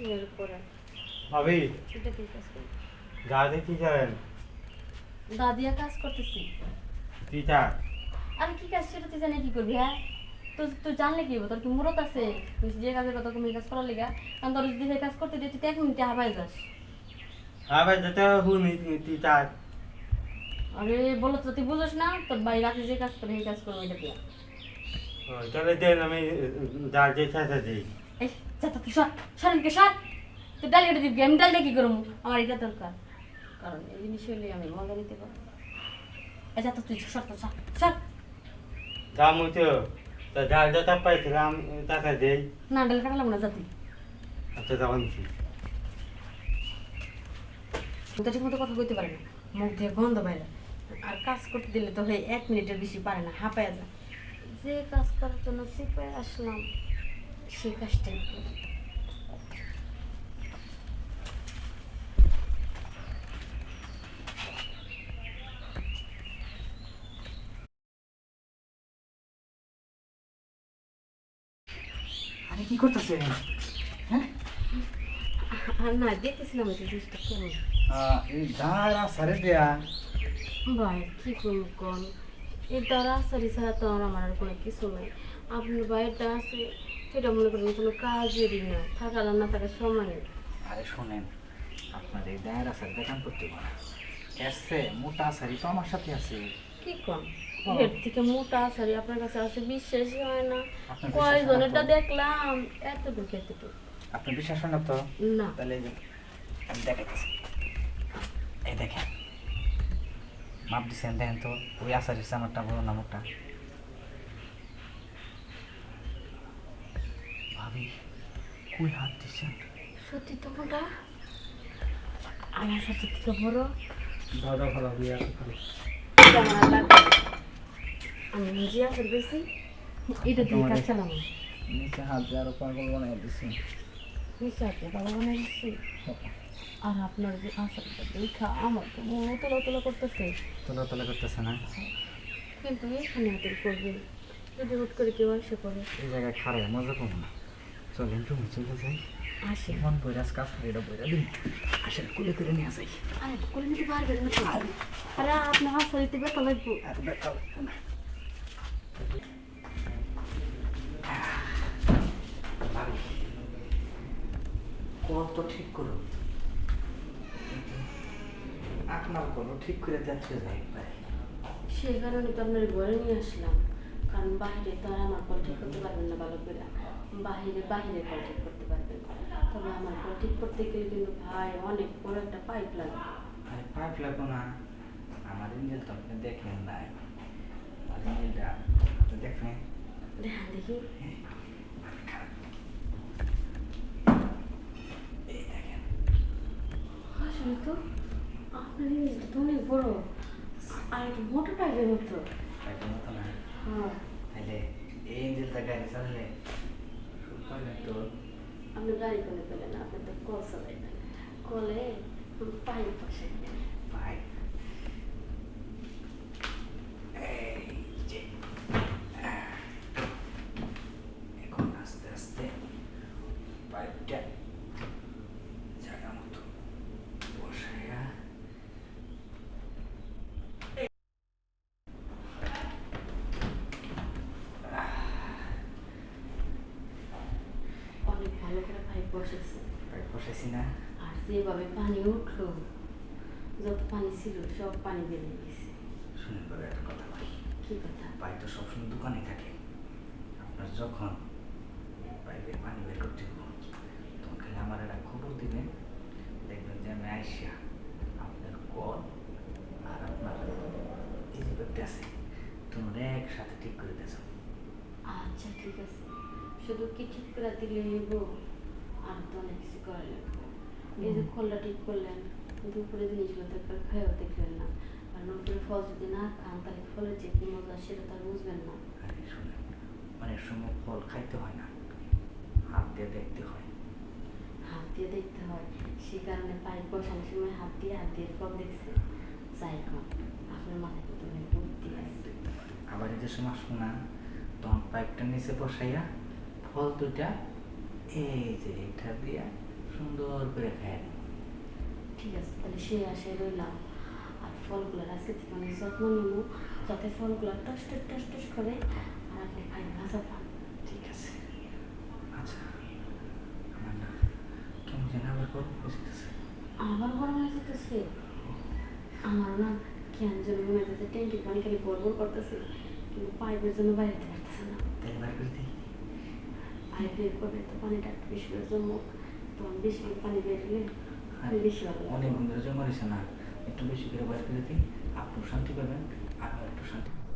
এরপরে ভাবি এটা কি কাজ করি? দাদা কি করেন? দাদিয়া কাজ করতেছি। টিচার। আর কি কাজ সেটা তুই জানে কি করবি? হ্যাঁ, তো তুই জানলে কি হবে? তোর কি মুরত আছে তুই যে কাজের কথা তুমি কাজ করার লিগা? কারণ তোর যদি সেই কাজ করতে দিই তুই তো 1 মিনিটে হাবাই যাস। হ্যাঁ ভাই যেতে হুনি টিচার। আরে বলো তো, তুই বুঝোস না তোর ভাই রাতে যে কাজ করে সেই কাজ করবো এটা দিয়ে। তাহলে দেন আমি যার যে চাষা দিই। এই যা তো তুই সর, সরেনকে সর। তুই ডাল কেটে দিবি, আমি ডাল দিয়ে কি করবো? আমার এটা দরকার, কারণ এই জিনিস হইলে আমি মজা নিতে পারবো। এই যা তো তুই সর, তো সর সর। দাম তো তা যার যেটা পাইছিলাম টাকা দেই। না ডাল কাটালাম না, যা তুই। আচ্ছা যাবেন কি? তো ঠিক মতো কথা কইতে পারে না, মুখ দিয়ে গন্ধ বাইরে। আর কাজ করতে দিলে তো হয় 1 মিনিটের বেশি পারে না, হাঁপায়া যায়। যে কাজ করার জন্য শিখে আসলাম সেই কাজটাই করি। আরে কি করতেছেন? হ্যাঁ, আর না দেখতেছিলাম এই জিনিসটা কেমন। এই দাঁড়া সারে দেয়া। ভাই কি করবো কোন, এই দ্বারা আসারি ছাড়া তো আমার আর কোনো কিছু নাই। আপনার বাইরটা আছে সেটা মনে করেন কোনো কাজেরই না, থাকার আর না থাকার সময় নেই। আরে শোনেন, আপনার এই দাঁড়া সারি দেখান করতে পারে এসছে মোটা সারি তো আমার সাথে আছে। কি কম এর থেকে মোটা আসারি আপনার কাছে আছে, বিশ্বাসই হয় না। আপনার বিশ্বাস হয় না কয়জনেরটা তো? দেখলাম এতটুকু এতটুকু। আপনার বিশ্বাস হয় না তো? না তাহলে এই যে আমি দেখাইতেছি, এই দেখেন মাপ দিচ্ছেন, দেখেন তো ওই আসারির আমারটা বড় না মোটা? ভাবি কই হাত দিচ্ছেন? সত্যি তো মোটা, আর আসারটা থেকে বড়। দাদা ভালো হইয়া এটা আমার আর লাগবে না। আমি নিজে আসার বেশি এটা দিয়ে কাজ চালানো। নিচে হাত দিয়ে আরো পাগল বানাই দিচ্ছি। নিশ্চয় আপনি বাবা বানিয়ে দিচ্ছি। আর আপনার যে আসারটা দেখা আমার তো মনে তোলা তোলা করতেছে। তোলা তোলা করতেছে না? কিন্তু এখানে হাতের করবে যদি হুট করে কেউ এসে পড়ে। এই জায়গায় খারে মজা পাবো না। চলেন তুমি চলে যাই, আসে মন বইরাজ কাজ এটা বইরা দিন, আসেন কুলে করে নিয়ে যাই। আরে করে নিতে পারবেন না তো? আরে আপনার হাত দিতে ব্যথা লাগবে। আর দেখা লাগবে না। ভাবি কল তো ঠিক করো, আপনার কলও ঠিক করে দেখতে যাই ভাই। সেই কারণে তো আপনার ঘরে নিয়ে আসলাম, কারণ বাইরে তো আর আমার কল ঠিক করতে পারবেন না ভালো করে। বাইরে বাইরে কল ঠিক করতে পারবেন, তবে আমার কল ঠিক করতে গেলে কিন্তু ভাই অনেক বড় একটা পাইপ লাগবে। আরে পাইপ লাগবো না, আমার ইঞ্জিন তো আপনি দেখেন নাই, আমার ইঞ্জিনটা আপনি দেখেন। দেখা দেখি। এই দেখেন, আসলে তো আপনার জিনিসটা তো অনেক বড় আর একটু মোটা পাইপের মতো। পাইপের মতো না? হ্যাঁ, তাহলে এই ইঞ্জিনটা গাড়ি চালালে সুপার তো। আপনি গাড়ি করে পেলেন, আপনি তো কল চালাইবেন, কলে পাইপ বসাইবেন। পাইপ এই যে এখন আস্তে আস্তে পাইপটা জায়গা মতো বসাইয়া অনেক ভালো করে পাইপ বসেছে। পাইপ বসাইছি না? আর যেভাবে পানি উঠলো, যত পানি ছিল সব পানি বেরিয়ে গেছে। শুনুন করে একটা কথা ভাই, কি কথা? পাইপ তো সবসময় দোকানে থাকে, আপনার যখন পাইপের পানি বের করতে হবে তখন খালি আমার একটা খবর দিবেন, দেখবেন যে আমি আইসা আপনার কল আর আপনার এই যে ব্যাগটা আছে তোমরা একসাথে ঠিক করে দিয়েছ। আচ্ছা ঠিক আছে, শুধু কি ঠিক করে দিলে হইব? আর তো অনেক কিছু করা লাগবে। এই যে খোলটা ঠিক করলেন, দুপুরে জিনিসগুলো তো একবার খাইও দেখলেন না। আর নতুন ফল যদি না খান তাহলে ফলের যে কি মজা সেটা তো আর বুঝবেন না। আরে শুনেন, অনেক সময় ফল খাইতে হয় না, হাত দিয়ে দেখতে হয়। হাত দিয়ে দেখতে হয়, সেই কারণে পাইপ বসানোর সময় হাত দিয়ে ফল দেখছে। যাই কম আপনার মাথায় কিন্তু অনেক বুদ্ধি আছে। আবার এই যে সময় শোনা তখন পাইপটা নিচে বসাইয়া ফল দুইটা এই যে এটা দিয়া সুন্দর করে খাইয়ে দেবো। ঠিক আছে, তাহলে সেই আশায় রইলাম। আর ফলগুলোর আজকে থেকে অনেক যত্ন নিব, যাতে ফলগুলো টস টস টস টস করে আর আপনি খাইয়ে ভাজা পান। ঠিক আছে। আচ্ছা, আমার না কেমন যেন আবার গরম হয়েছে। আবার গরম হয়ে যেতেছে। আমার না কেন যেন মনে হচ্ছে ট্যাঙ্কির পানি খালি গড়বড় করতেছে, কিন্তু পাইপের জন্য বাইরে যেতে পারতেছে না। তাহলে বার করে দিই। পাইপ বের করবে তো পানিটা একটু বেশি করে জমুক, তখন বেশি করে পানি বের হলে বেশি ভালো লাগবে। অনেক বন্ধুরা জমা রয়েছে না, একটু বেশি করে বার করে দিই, আপনিও শান্তি পাবেন, আমিও একটু শান্তি পাবো।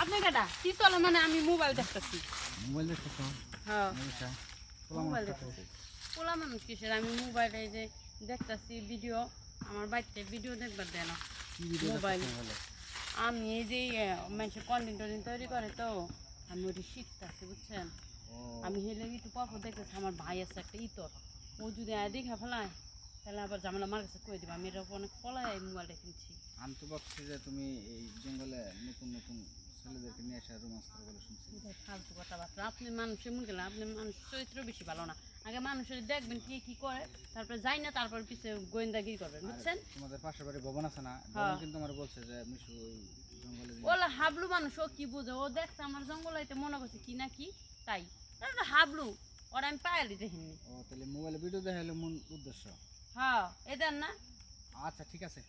আপনি কেটা কি চলে? মানে আমি মোবাইল দেখতেছি। মোবাইল দেখতেছ? হ্যাঁ, আচ্ছা, মোবাইল দেখতেছি। পোলা মানুষ কিসের? আমি মোবাইলে যে দেখতেছি ভিডিও, আমার বাড়িতে ভিডিও দেখবার দেয় না কি ভিডিও মোবাইল। দেখতেছ বলো? আমি এই যে মানুষের কন্টেন্ট টন্টেন্ট তৈরি করে তো, আমি ওটি শিখতেছি, বুঝছেন? ও, আমি হেলে একটু পর দেখতেছি আমার ভাই আছে একটা ইতর, ও যদি দেখা ফেলায় তাহলে আবার ঝামেলা আমার কাছে কয়ে দেবো। আমি এরকম অনেক পলায় এই মোবাইলটা কিনছি। আমি তো ভাবছি যে তুমি এই জঙ্গলে নতুন নতুন ছেলেদেরকে নিয়ে এসে রোমান্স করো বলে শুনছি। এটা ফালতু কথাবার্তা। আপনি মানুষের মুখ গেলেন, আপনি মানুষ চরিত্র বেশি ভালো না। আগে মানুষের দেখবেন কি কি করে, তারপরে যাই না, তারপর পিছিয়ে গোয়েন্দাগিরি করবেন, বুঝছেন? তোমাদের পাশের বাড়ি ভবন আছে না? হ্যাঁ। ভবন কিন্তু আমার বলছে যে মিশু ওই জঙ্গলে ওলা হাবলু মানুষ, ও কি বুঝে? ও দেখছে আমার জঙ্গল হইতে মনে করছে কি না কি, তাই ওটা হাবলু। ওরা আমি পায়ালি দেখিনি। ও তাহলে মোবাইলে ভিডিও দেখা হলো মূল উদ্দেশ্য। হ্যাঁ, এদের না। আচ্ছা ঠিক আছে,